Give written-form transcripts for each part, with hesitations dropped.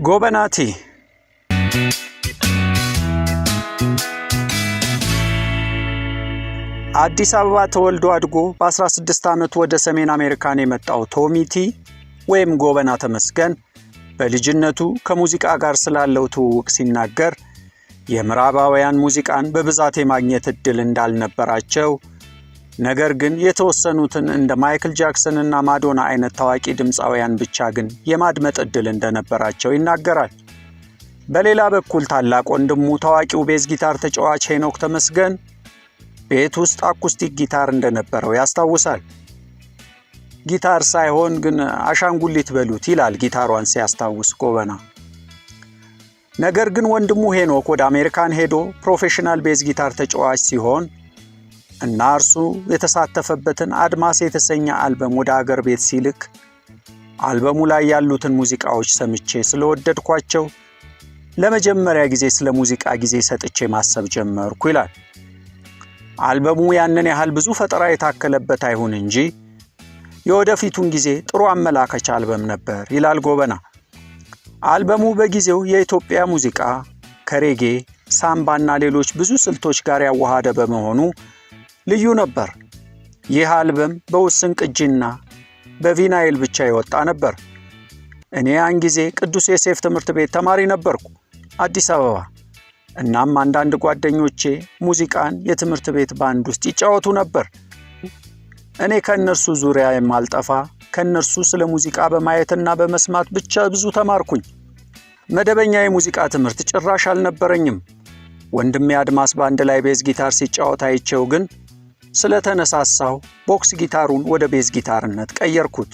ጎበናቲ አዲስ አበባ ተወልዶ አድጎ በ16 ዓመት ወደ ሰሜን አሜሪካን የመጣው ቶሚቲ ወይም ጎበና ተመስገን በልጅነቱ ከሙዚቃ ጋር ስላለው ትውውቅ ሲናገር የምዕራባውያን ሙዚቃን በብዛት የማግኘት እድል እንዳልነበራቸው ነገር ግን የተወሰኑትን እንደ ማይክል ጃክሰን እና ማዶና አይነት ታዋቂ ድምፃውያን ብቻ ግን የማድመጥ እድል እንደነበራቸው ይናገራል። በሌላ በኩል ታላቅ ወንድሙ ታዋቂው ቤዝ ጊታር ተጫዋች ሄኖክ ተመስገን ቤት ውስጥ አኩስቲክ ጊታር እንደነበረው ያስታውሳል። ጊታር ሳይሆን ግን አሻንጉሊት በሉት ይላል ጊታሯን ሲያስታውስ ጎበና። ነገር ግን ወንድሙ ሄኖክ ወደ አሜሪካን ሄዶ ፕሮፌሽናል ቤዝ ጊታር ተጫዋች ሲሆን እና እርሱ የተሳተፈበትን አድማስ የተሰኘ አልበም ወደ ሀገር ቤት ሲልክ አልበሙ ላይ ያሉትን ሙዚቃዎች ሰምቼ ስለወደድኳቸው ለመጀመሪያ ጊዜ ስለ ሙዚቃ ጊዜ ሰጥቼ ማሰብ ጀመርኩ ይላል። አልበሙ ያንን ያህል ብዙ ፈጠራ የታከለበት አይሁን እንጂ የወደፊቱን ጊዜ ጥሩ አመላካች አልበም ነበር ይላል ጎበና። አልበሙ በጊዜው የኢትዮጵያ ሙዚቃ ከሬጌ፣ ሳምባና ሌሎች ብዙ ስልቶች ጋር ያዋሃደ በመሆኑ ልዩ ነበር። ይህ አልበም በውስን ቅጂና በቪናይል ብቻ ይወጣ ነበር። እኔ ያን ጊዜ ቅዱስ ዮሴፍ ትምህርት ቤት ተማሪ ነበርኩ አዲስ አበባ። እናም አንዳንድ ጓደኞቼ ሙዚቃን የትምህርት ቤት ባንድ ውስጥ ይጫወቱ ነበር። እኔ ከነርሱ ዙሪያ የማልጠፋ ከነርሱ ስለ ሙዚቃ በማየትና በመስማት ብቻ ብዙ ተማርኩኝ። መደበኛ የሙዚቃ ትምህርት ጭራሽ አልነበረኝም። ወንድሜ አድማስ ባንድ ላይ ቤዝ ጊታር ሲጫወት አይቼው ግን ስለተነሳሳው ቦክስ ጊታሩን ወደ ቤዝ ጊታርነት ቀየርኩት።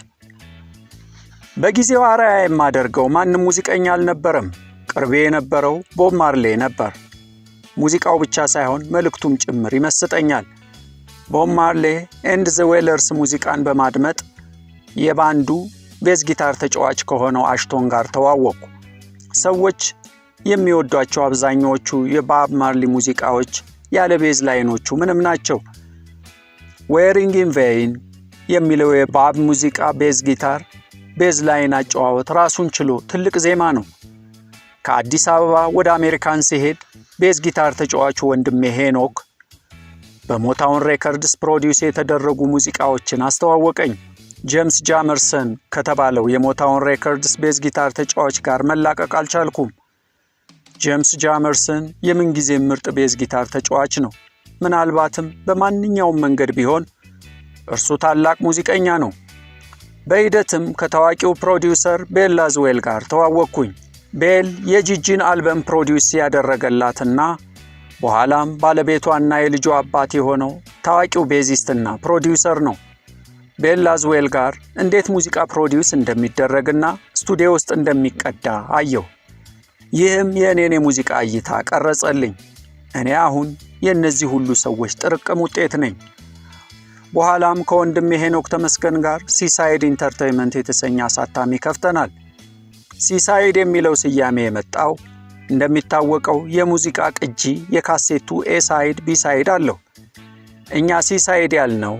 በጊዜው አርአያ የማደርገው ማንም ሙዚቀኛ አልነበረም። ቅርቤ የነበረው ቦብ ማርሌ ነበር። ሙዚቃው ብቻ ሳይሆን መልእክቱም ጭምር ይመስጠኛል። ቦብ ማርሌ ኤንድ ዘ ዌለርስ ሙዚቃን በማድመጥ የባንዱ ቤዝ ጊታር ተጫዋች ከሆነው አሽቶን ጋር ተዋወቅኩ። ሰዎች የሚወዷቸው አብዛኛዎቹ የቦብ ማርሊ ሙዚቃዎች ያለ ቤዝ ላይኖቹ ምንም ናቸው። ዌሪንግ ኢን ቬይን የሚለው የቦብ ሙዚቃ ቤዝ ጊታር ቤዝ ላይን አጨዋወት ራሱን ችሎ ትልቅ ዜማ ነው። ከአዲስ አበባ ወደ አሜሪካን ሲሄድ ቤዝ ጊታር ተጫዋቹ ወንድሜ ሄኖክ በሞታውን ሬከርድስ ፕሮዲዩስ የተደረጉ ሙዚቃዎችን አስተዋወቀኝ። ጄምስ ጃመርሰን ከተባለው የሞታውን ሬከርድስ ቤዝ ጊታር ተጫዋች ጋር መላቀቅ አልቻልኩም። ጄምስ ጃመርሰን የምንጊዜም ምርጥ ቤዝ ጊታር ተጫዋች ነው። ምናልባትም በማንኛውም መንገድ ቢሆን እርሱ ታላቅ ሙዚቀኛ ነው። በሂደትም ከታዋቂው ፕሮዲውሰር ቤል ላዝዌል ጋር ተዋወቅኩኝ። ቤል የጂጂን አልበም ፕሮዲውስ ያደረገላትና በኋላም ባለቤቷና የልጇ አባት የሆነው ታዋቂው ቤዚስትና ፕሮዲውሰር ነው። ቤል ላዝዌል ጋር እንዴት ሙዚቃ ፕሮዲውስ እንደሚደረግና ስቱዲዮ ውስጥ እንደሚቀዳ አየሁ። ይህም የእኔን የሙዚቃ እይታ ቀረጸልኝ። እኔ አሁን የእነዚህ ሁሉ ሰዎች ጥርቅም ውጤት ነኝ። በኋላም ከወንድሜ ሄኖክ ተመስገን ጋር ሲሳይድ ኢንተርቴይንመንት የተሰኘ አሳታሚ ከፍተናል። ሲሳይድ የሚለው ስያሜ የመጣው እንደሚታወቀው የሙዚቃ ቅጂ የካሴቱ ኤ ሳይድ ቢ ሳይድ አለው። እኛ ሲሳይድ ያልነው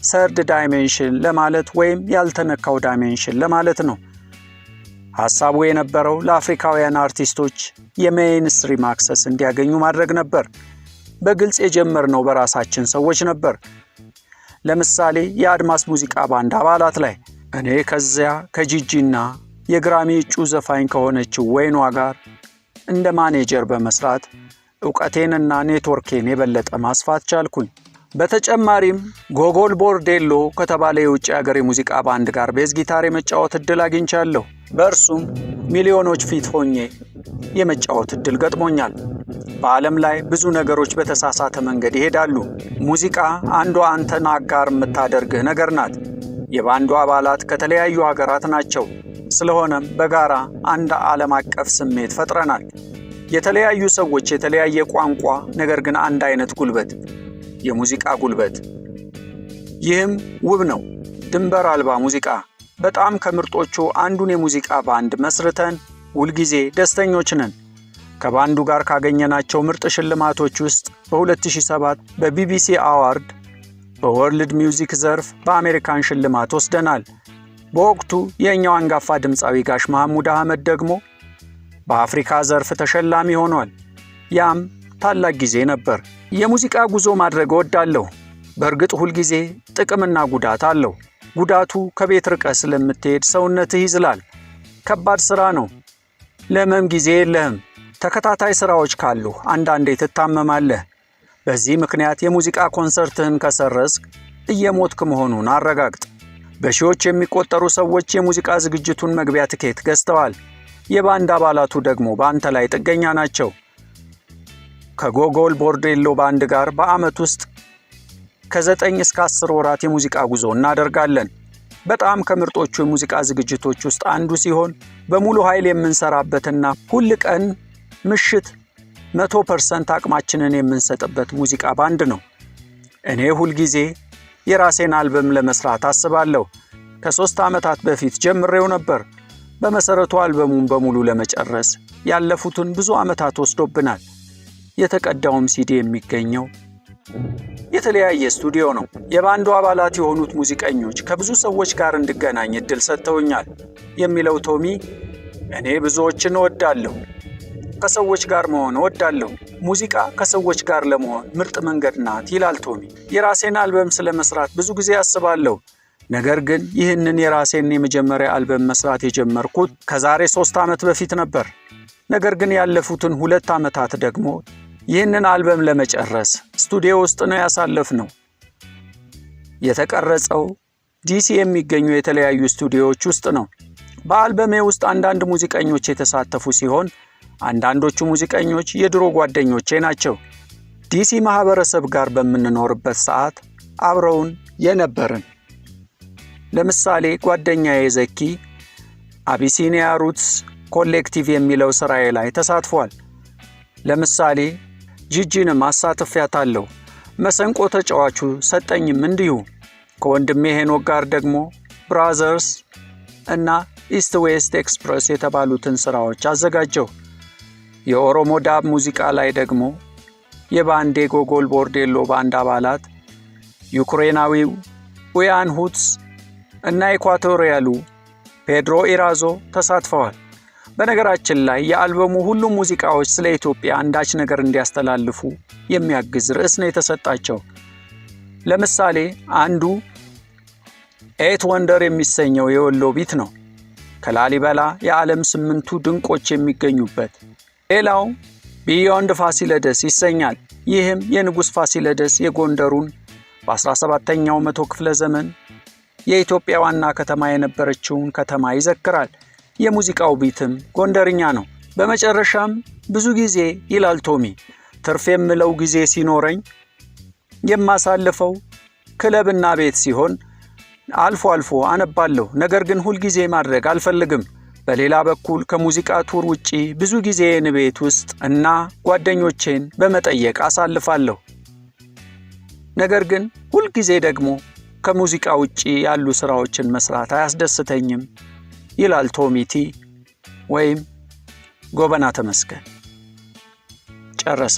ሰርድ ዳይሜንሽን ለማለት ወይም ያልተነካው ዳይሜንሽን ለማለት ነው። ሐሳቡ የነበረው ለአፍሪካውያን አርቲስቶች የሜይንስትሪም አክሰስ እንዲያገኙ ማድረግ ነበር። በግልጽ የጀመርነው በራሳችን ሰዎች ነበር። ለምሳሌ የአድማስ ሙዚቃ ባንድ አባላት ላይ እኔ ከዚያ ከጂጂና የግራሚ እጩ ዘፋኝ ከሆነችው ወይኗ ጋር እንደ ማኔጀር በመስራት ዕውቀቴንና ኔትወርኬን የበለጠ ማስፋት ቻልኩኝ። በተጨማሪም ጎጎል ቦርዴሎ ከተባለ የውጭ ሀገር የሙዚቃ ባንድ ጋር ቤዝ ጊታር የመጫወት እድል አግኝቻለሁ። በእርሱም ሚሊዮኖች ፊት ሆኜ የመጫወት እድል ገጥሞኛል። በዓለም ላይ ብዙ ነገሮች በተሳሳተ መንገድ ይሄዳሉ። ሙዚቃ አንዷ አንተን አጋር የምታደርግህ ነገር ናት። የባንዱ አባላት ከተለያዩ ሀገራት ናቸው። ስለሆነም በጋራ አንድ ዓለም አቀፍ ስሜት ፈጥረናል። የተለያዩ ሰዎች የተለያየ ቋንቋ፣ ነገር ግን አንድ አይነት ጉልበት፣ የሙዚቃ ጉልበት። ይህም ውብ ነው። ድንበር አልባ ሙዚቃ። በጣም ከምርጦቹ አንዱን የሙዚቃ ባንድ መስርተን ሁልጊዜ ደስተኞች ነን። ከባንዱ ጋር ካገኘናቸው ምርጥ ሽልማቶች ውስጥ በ2007 በቢቢሲ አዋርድ በወርልድ ሚውዚክ ዘርፍ በአሜሪካን ሽልማት ወስደናል። በወቅቱ የኛው አንጋፋ ድምፃዊ ጋሽ መሐሙድ አህመድ ደግሞ በአፍሪካ ዘርፍ ተሸላሚ ሆኗል። ያም ታላቅ ጊዜ ነበር። የሙዚቃ ጉዞ ማድረግ እወዳለሁ። በእርግጥ ሁልጊዜ ጥቅምና ጉዳት አለው። ጉዳቱ ከቤት ርቀህ ስለምትሄድ ሰውነትህ ይዝላል። ከባድ ሥራ ነው። ለህመም ጊዜ የለህም። ተከታታይ ሥራዎች ካሉ አንዳንዴ ትታመማለህ። በዚህ ምክንያት የሙዚቃ ኮንሰርትህን ከሰረዝክ እየሞትክ መሆኑን አረጋግጥ። በሺዎች የሚቆጠሩ ሰዎች የሙዚቃ ዝግጅቱን መግቢያ ትኬት ገዝተዋል። የባንድ አባላቱ ደግሞ በአንተ ላይ ጥገኛ ናቸው። ከጎጎል ቦርዴሎ ባንድ ጋር በዓመት ውስጥ ከ9 እስከ 10 ወራት የሙዚቃ ጉዞ እናደርጋለን። በጣም ከምርጦቹ የሙዚቃ ዝግጅቶች ውስጥ አንዱ ሲሆን በሙሉ ኃይል የምንሰራበትና ሁል ቀን ምሽት 100% አቅማችንን የምንሰጥበት ሙዚቃ ባንድ ነው። እኔ ሁልጊዜ የራሴን አልበም ለመስራት አስባለሁ። ከ3 ዓመታት በፊት ጀምሬው ነበር። በመሰረቱ አልበሙን በሙሉ ለመጨረስ ያለፉትን ብዙ ዓመታት ወስዶብናል። የተቀዳውም ሲዲ የሚገኘው የተለያየ ስቱዲዮ ነው። የባንዱ አባላት የሆኑት ሙዚቀኞች ከብዙ ሰዎች ጋር እንድገናኝ እድል ሰጥተውኛል የሚለው ቶሚ፣ እኔ ብዙዎችን እወዳለሁ። ከሰዎች ጋር መሆን እወዳለሁ። ሙዚቃ ከሰዎች ጋር ለመሆን ምርጥ መንገድ ናት ይላል ቶሚ። የራሴን አልበም ስለመስራት ብዙ ጊዜ አስባለሁ። ነገር ግን ይህንን የራሴን የመጀመሪያ አልበም መስራት የጀመርኩት ከዛሬ 3 ዓመት በፊት ነበር። ነገር ግን ያለፉትን 2 ዓመታት ደግሞ ይህንን አልበም ለመጨረስ ስቱዲዮ ውስጥ ነው ያሳለፍነው። የተቀረጸው ዲሲ የሚገኙ የተለያዩ ስቱዲዮዎች ውስጥ ነው። በአልበሜ ውስጥ አንዳንድ ሙዚቀኞች የተሳተፉ ሲሆን አንዳንዶቹ ሙዚቀኞች የድሮ ጓደኞቼ ናቸው። ዲሲ ማህበረሰብ ጋር በምንኖርበት ሰዓት አብረውን የነበርን። ለምሳሌ ጓደኛዬ ዘኪ አቢሲኒያ ሩትስ ኮሌክቲቭ የሚለው ስራዬ ላይ ተሳትፏል። ለምሳሌ ጂጂንም አሳትፌያታለሁ። መሰንቆ ተጫዋቹ ሰጠኝም እንዲሁ። ከወንድሜ ሄኖክ ጋር ደግሞ ብራዘርስ እና ኢስት ዌስት ኤክስፕረስ የተባሉትን ስራዎች አዘጋጀው። የኦሮሞ ዳብ ሙዚቃ ላይ ደግሞ የባንዴ ጎጎል ቦርዴሎ ባንድ አባላት ዩክሬናዊው ኡያን ሁትስ እና ኢኳቶሪያሉ ፔድሮ ኢራዞ ተሳትፈዋል። በነገራችን ላይ የአልበሙ ሁሉም ሙዚቃዎች ስለ ኢትዮጵያ አንዳች ነገር እንዲያስተላልፉ የሚያግዝ ርዕስ ነው የተሰጣቸው። ለምሳሌ አንዱ ኤት ወንደር የሚሰኘው የወሎ ቢት ነው። ከላሊበላ የዓለም 8ቱ ድንቆች የሚገኙበት። ሌላው ቢዮንድ ፋሲለደስ ይሰኛል። ይህም የንጉሥ ፋሲለደስ የጎንደሩን በ17ኛው መቶ ክፍለ ዘመን የኢትዮጵያ ዋና ከተማ የነበረችውን ከተማ ይዘክራል። የሙዚቃው ቢትም ጎንደርኛ ነው። በመጨረሻም ብዙ ጊዜ ይላል ቶሚ፣ ትርፍ የምለው ጊዜ ሲኖረኝ የማሳልፈው ክለብና ቤት ሲሆን አልፎ አልፎ አነባለሁ። ነገር ግን ሁል ጊዜ ማድረግ አልፈልግም። በሌላ በኩል ከሙዚቃ ቱር ውጪ ብዙ ጊዜን ቤት ውስጥ እና ጓደኞቼን በመጠየቅ አሳልፋለሁ። ነገር ግን ሁል ጊዜ ደግሞ ከሙዚቃ ውጪ ያሉ ስራዎችን መስራት አያስደስተኝም ይላል ቶሚቲ ወይም ጎበና ተመስገን። ጨረሰ።